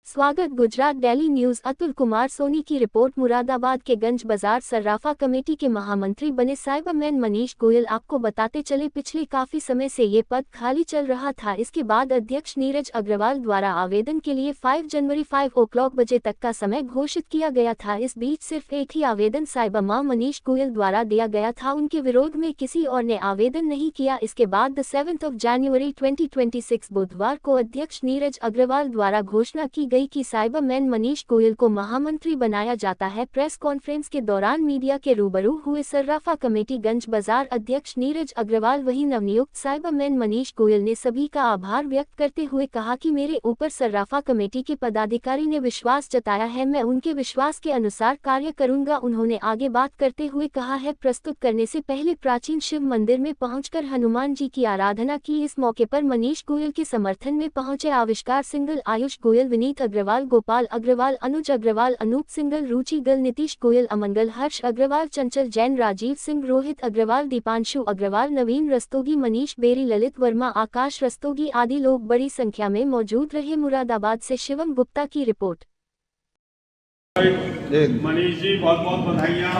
स्वागत Gujarat daily news. Atul Kumar Soni की report. Moradabad के गंज बाजार सर्राफा कमेटी के महामंत्री बने साइबरमैन मनीष गोयल। आपको बताते चले पिछले काफी समय से ये पद खाली चल रहा था। इसके बाद अध्यक्ष नीरज अग्रवाल द्वारा आवेदन के लिए 5 जनवरी 5 बजे तक का समय घोषित किया गया था। इस बीच सिर्फ एक ही आवेदन साइबरमैन मनीष गोयल द्वारा दिया गया था। उनके विरोध में किसी और ने आवेदन नहीं किया। इसके बाद 7 जनवरी 2026 बुधवार को अध्यक्ष नीरज अग्रवाल द्वारा घोषणा की गई कि साइबरमैन मनीष गोयल को महामंत्री बनाया जाता है। प्रेस कॉन्फ्रेंस के दौरान मीडिया के रूबरू हुए सर्राफा कमेटी गंज बाजार अध्यक्ष नीरज अग्रवाल वही नवनियुक्त साइबरमैन मनीष गोयल ने सभी का आभार व्यक्त करते हुए कहा कि मेरे ऊपर सर्राफा कमेटी के पदाधिकारी ने विश्वास जताया है, मैं उनके विश्वास के अनुसार कार्य करूंगा। उन्होंने आगे बात करते हुए कहा है, प्रस्तुत करने से पहले प्राचीन शिव मंदिर में पहुंचकर हनुमान जी की आराधना की। इस मौके पर मनीष गोयल के समर्थन में पहुंचे आविष्कार सिंगल, आयुष गोयल, विनीत अग्रवाल, गोपाल अग्रवाल, अनुज अग्रवाल, अनूप सिंगल, रुचि गल, नीतीश गोयल, अमंगल, हर्ष अग्रवाल, चंचल जैन, राजीव सिंह, रोहित अग्रवाल, दीपांशु अग्रवाल, नवीन रस्तोगी, मनीष बेरी, ललित वर्मा, आकाश रस्तोगी आदि लोग बड़ी संख्या में मौजूद रहे। मुरादाबाद से शिवम गुप्ता की रिपोर्ट। मनीष जी बहुत बहुत बधाइयाँ।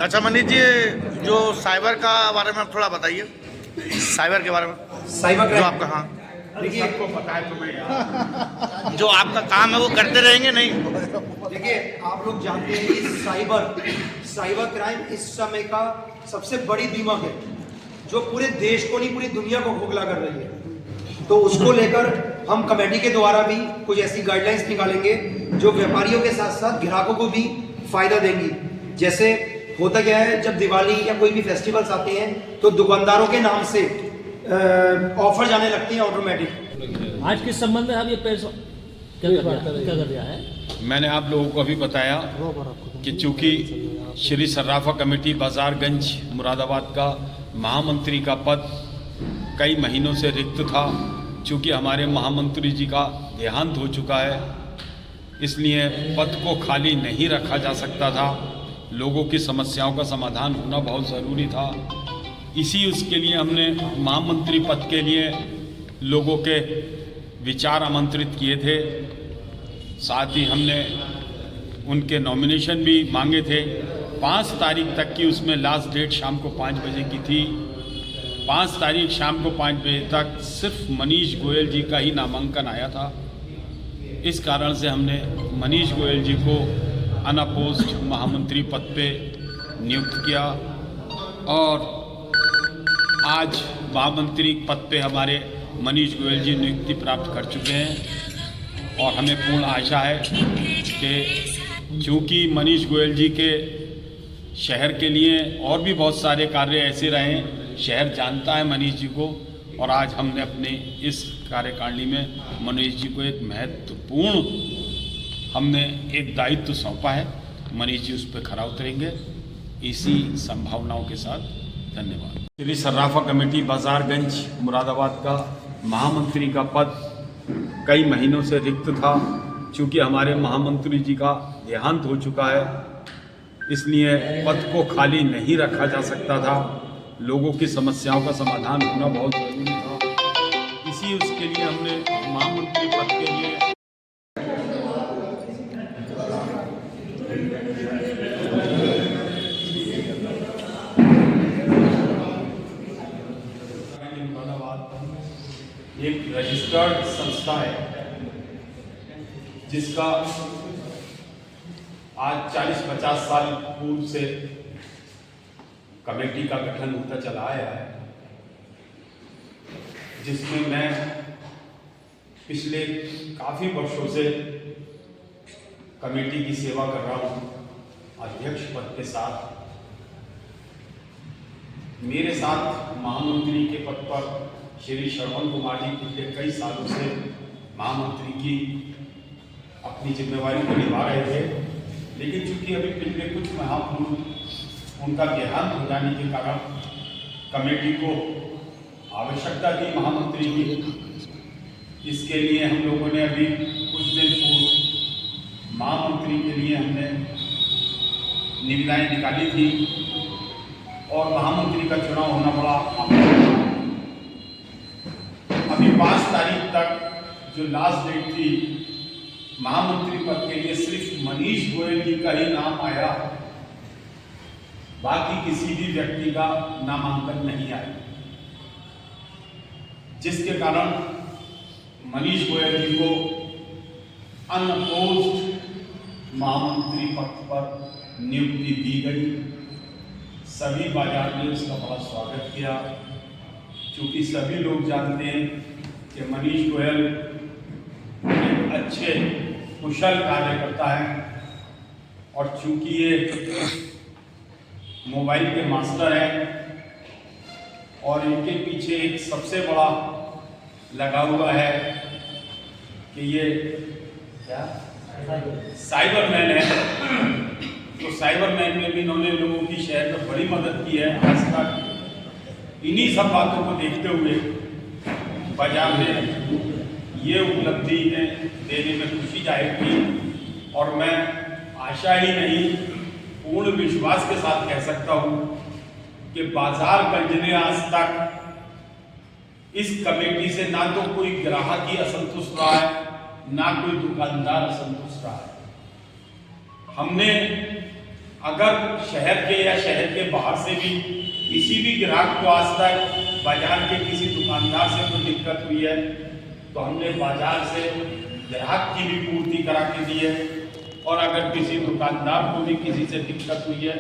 अच्छा मनीष जी, जो साइबर का बारे में थोड़ा बताइए, साइबर के बारे में। साइबर जो आपका, हाँ देखिए, आपको पता है तुम्हें जो आपका काम है वो करते रहेंगे नहीं? देखिए, आप लोग जानते हैं कि साइबर क्राइम इस समय का सबसे बड़ी दीमक है जो पूरे देश को नहीं पूरी दुनिया को खोखला कर रही है। तो उसको लेकर हम कमेटी के द्वारा भी कुछ ऐसी गाइडलाइंस निकालेंगे जो व्यापारियों के साथ साथ ग्राहकों को भी फायदा देंगी। जैसे होता क्या है, जब दिवाली या कोई भी फेस्टिवल्स आते हैं तो दुकानदारों के नाम से ऑफर जाने लगती है ऑटोमेटिक। आज किस संबंध में आप ये प्रेस क्या कर दिया है? मैंने आप लोगों को अभी बताया कि चूंकि श्री सर्राफा कमेटी बाजारगंज मुरादाबाद का महामंत्री का पद कई महीनों से रिक्त था, चूंकि हमारे महामंत्री जी का देहांत हो चुका है, इसलिए पद को खाली नहीं रखा जा सकता था। लोगों की समस्याओं का समाधान होना बहुत ज़रूरी था। उसके लिए हमने महामंत्री पद के लिए लोगों के विचार आमंत्रित किए थे। साथ ही हमने उनके नॉमिनेशन भी मांगे थे। 5 तारीख तक की उसमें लास्ट डेट शाम को 5 बजे की थी। 5 तारीख शाम को 5 बजे तक सिर्फ मनीष गोयल जी का ही नामांकन आया था। इस कारण से हमने मनीष गोयल जी को अनअपोज्ड महामंत्री पद पे नियुक्त किया और आज महामंत्री पद पे हमारे मनीष गोयल जी नियुक्ति प्राप्त कर चुके हैं और हमें पूर्ण आशा है कि चूँकि मनीष गोयल जी के शहर के लिए और भी बहुत सारे कार्य ऐसे रहे, शहर जानता है मनीष जी को, और आज हमने अपने इस कार्यकारिणी में मनीष जी को एक महत्वपूर्ण हमने एक दायित्व सौंपा है। मनीष जी उस पर खरा उतरेंगे, इसी संभावनाओं के साथ धन्यवाद। श्री सर्राफा कमेटी बाजारगंज मुरादाबाद का महामंत्री का पद कई महीनों से रिक्त था, चूँकि हमारे महामंत्री जी का देहांत हो चुका है, इसलिए पद को खाली नहीं रखा जा सकता था। लोगों की समस्याओं का समाधान होना बहुत ज़रूरी था। उसके लिए हमने महामंत्री पद के लिए एक रजिस्टर्ड संस्था है जिसका आज 40-50 साल पूर्व से कमेटी का गठन होता चला आया है, जिसमें मैं पिछले काफ़ी वर्षों से कमेटी की सेवा कर रहा हूँ अध्यक्ष पद के साथ। मेरे साथ महामंत्री के पद पर श्री श्रवण कुमार जी पिछले कई सालों से महामंत्री की अपनी जिम्मेवारी को निभा रहे थे, लेकिन चूंकि अभी पिछले कुछ माह पूर्व उनका देहांत हो जाने के कारण कमेटी को आवश्यकता थी महामंत्री की। इसके लिए हम लोगों ने अभी कुछ दिन पूर्व महामंत्री के लिए हमने निविदाएं निकाली थी और महामंत्री का चुनाव होना बड़ा क्योंकि 5 तारीख तक जो लास्ट डेट थी महामंत्री पद के लिए सिर्फ मनीष गोयल जी का ही नाम आया, बाकी किसी भी व्यक्ति का नामांकन नहीं आया, जिसके कारण मनीष गोयल जी को अनअपोज्ड महामंत्री पद पर नियुक्ति दी गई। सभी बाजार ने इसका बड़ा स्वागत किया, क्योंकि सभी लोग जानते हैं कि मनीष गोयल एक अच्छे कुशल कार्यकर्ता है, और चूंकि ये मोबाइल के मास्टर हैं और इनके पीछे एक सबसे बड़ा लगा हुआ है कि ये क्या साइबरमैन है, तो साइबरमैन में भी इन्होंने लोगों की शहर में बड़ी मदद की है। आज तक इन्हीं सब बातों को देखते हुए बाजार में ये उपलब्धि देने में खुशी जाहिर की, और मैं आशा ही नहीं पूर्ण विश्वास के साथ कह सकता हूँ कि बाजारगंज ने आज तक इस कमेटी से ना तो कोई ग्राहक ही असंतुष्ट रहा है, ना कोई दुकानदार असंतुष्ट रहा है। हमने अगर शहर के या शहर के बाहर से भी किसी भी ग्राहक को आज तक बाजार के किसी दुकानदार से कोई दिक्कत हुई है, तो हमने बाजार से ग्राहक की भी पूर्ति करा के दी है, और अगर किसी दुकानदार को भी किसी से दिक्कत हुई है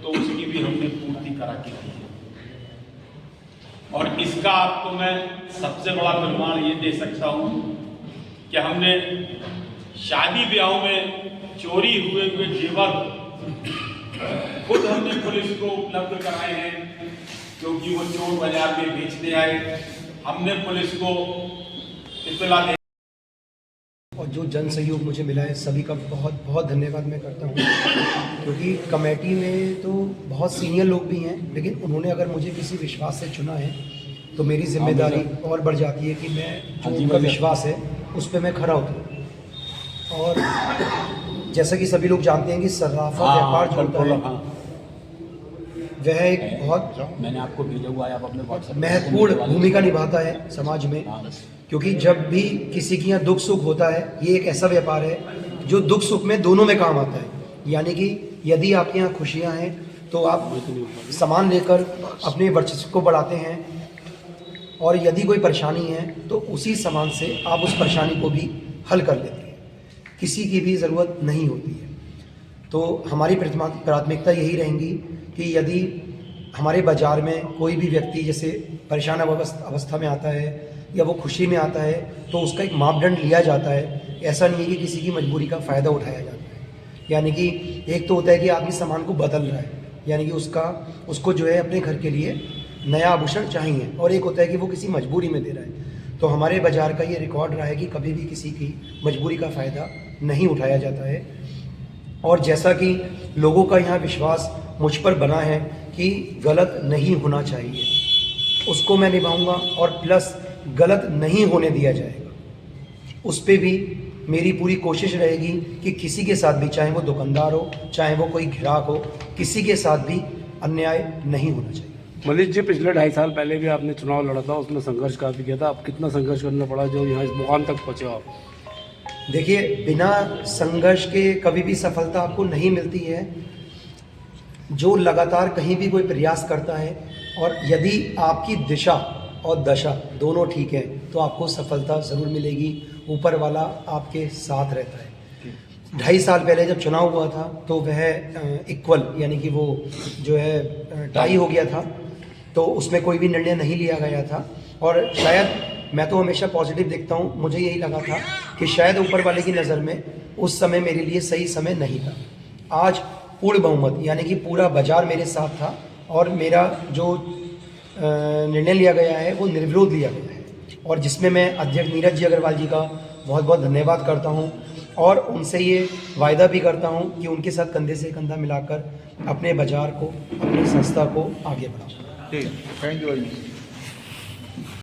तो उसकी भी हमने पूर्ति करा के दी है। और इसका आपको मैं सबसे बड़ा प्रमाण ये दे सकता हूँ कि हमने शादी ब्याहों में चोरी हुए जेवर खुद हमने पुलिस को उपलब्ध कराए हैं, क्योंकि वो चोर बाजार में बेचने आए। हमने पुलिस को इत्तला दे, और जो जन सहयोग मुझे मिला है सभी का बहुत बहुत धन्यवाद मैं करता हूँ, क्योंकि कमेटी में तो बहुत सीनियर लोग भी हैं, लेकिन उन्होंने अगर मुझे किसी विश्वास से चुना है तो मेरी जिम्मेदारी और बढ़ जाती है कि मैं जो उनका विश्वास है उस पर मैं खरा उतरूँ। और जैसा कि सभी लोग जानते हैं कि सर्राफा व्यापार जो होता है वह एक बहुत मैंने आपको भेजा हुआ है, आप अपने WhatsApp महत्वपूर्ण भूमिका निभाता है समाज में, क्योंकि जब भी किसी के यहाँ दुख सुख होता है, ये एक ऐसा व्यापार है जो दुख सुख में दोनों में काम आता है। यानी कि यदि आपके यहाँ खुशियाँ हैं तो आप सामान लेकर अपने वर्चस्व को बढ़ाते हैं, और यदि कोई परेशानी है तो उसी सामान से आप उस परेशानी को भी हल कर लेते हैं, किसी की भी ज़रूरत नहीं होती है। तो हमारी प्राथमिकता यही रहेंगी कि यदि हमारे बाज़ार में कोई भी व्यक्ति जैसे परेशान अवस्था में आता है या वो खुशी में आता है, तो उसका एक मापदंड लिया जाता है। ऐसा नहीं है कि किसी की मजबूरी का फ़ायदा उठाया जाता है। यानी कि एक तो होता है कि आदमी सामान को बदल रहा है, यानी कि उसको जो है अपने घर के लिए नया आभूषण चाहिए, और एक होता है कि वो किसी मजबूरी में दे रहा है। तो हमारे बाज़ार का ये रिकॉर्ड रहा है कि कभी भी किसी की मजबूरी का फ़ायदा नहीं उठाया जाता है। और जैसा कि लोगों का यहाँ विश्वास मुझ पर बना है कि गलत नहीं होना चाहिए, उसको मैं निभाऊंगा, और प्लस गलत नहीं होने दिया जाएगा, उस पर भी मेरी पूरी कोशिश रहेगी कि किसी के साथ भी, चाहे वो दुकानदार हो, चाहे वो कोई ग्राहक हो, किसी के साथ भी अन्याय नहीं होना चाहिए। मनीष जी, पिछले 2.5 साल पहले भी आपने चुनाव लड़ा था, उसमें संघर्ष काफ़ी किया था। आप कितना संघर्ष करना पड़ा जो यहाँ इस मुकाम तक पहुँचे आप? देखिए, बिना संघर्ष के कभी भी सफलता आपको नहीं मिलती है। जो लगातार कहीं भी कोई प्रयास करता है, और यदि आपकी दिशा और दशा दोनों ठीक है तो आपको सफलता ज़रूर मिलेगी। ऊपर वाला आपके साथ रहता है। 2.5 साल पहले जब चुनाव हुआ था तो वह इक्वल, यानी कि वो जो है टाई हो गया था, तो उसमें कोई भी निर्णय नहीं लिया गया था। और शायद मैं तो हमेशा पॉजिटिव देखता हूँ, मुझे यही लगा था कि शायद ऊपर वाले की नज़र में उस समय मेरे लिए सही समय नहीं था। आज पूर्ण बहुमत, यानी कि पूरा बाजार मेरे साथ था, और मेरा जो निर्णय लिया गया है वो निर्विरोध लिया गया है, और जिसमें मैं अध्यक्ष नीरज जी अग्रवाल जी का बहुत बहुत धन्यवाद करता हूं, और उनसे ये वायदा भी करता हूं कि उनके साथ कंधे से कंधा मिलाकर अपने बाजार को, अपनी संस्था को आगे बढ़ाऊँ। ठीक, थैंक यू।